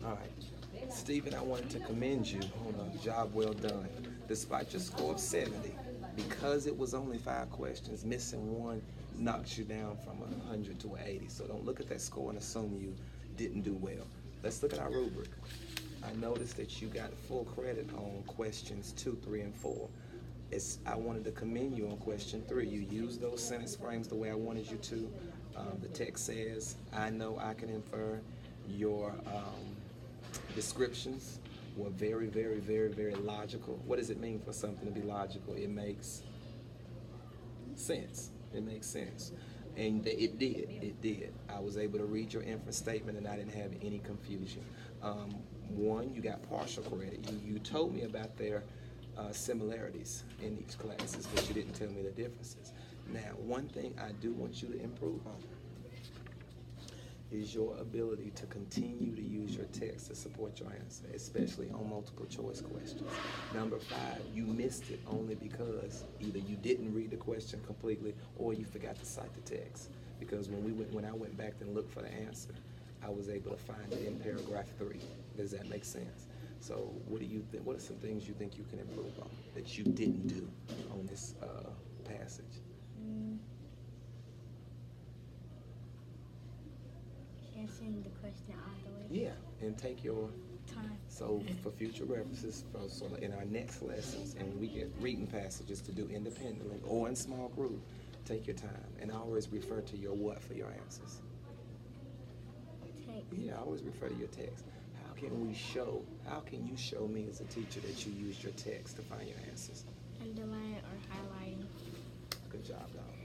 All right. Stephen, I wanted to commend you on a job well done. Despite your score of 70, because it was only 5 questions, missing one knocks you down from 100 to 80. So don't look at that score and assume you didn't do well. Let's look at our rubric. I noticed that you got full credit on questions 2, 3, and 4. I wanted to commend you on question 3. You used those sentence frames the way I wanted you to. The text says, I know I can infer. Your descriptions were very, very, very, very logical. What does it mean for something to be logical? It makes sense. It makes sense. And it did. It did. I was able to read your inference statement and I didn't have any confusion. One, you got partial credit. You told me about their similarities in each classes, but you didn't tell me the differences. Now, one thing I do want you to improve on is your ability to continue to use your text to support your answer, especially on multiple choice questions. Number 5, you missed it only because either you didn't read the question completely or you forgot to cite the text. Because when I went back and looked for the answer, I was able to find it in paragraph 3. Does that make sense? So what do you think? What are some things you think you can improve on that you didn't do on this passage? Answering the question all the way. Yeah, and take your Time. so for future references, so in our next lessons, and we get reading passages to do independently or in small group, take your time and always refer to your what for your answers. Text. Yeah, always refer to your text. How can you show me as a teacher that you used your text to find your answers? Underline or highlighting. Good job, dog.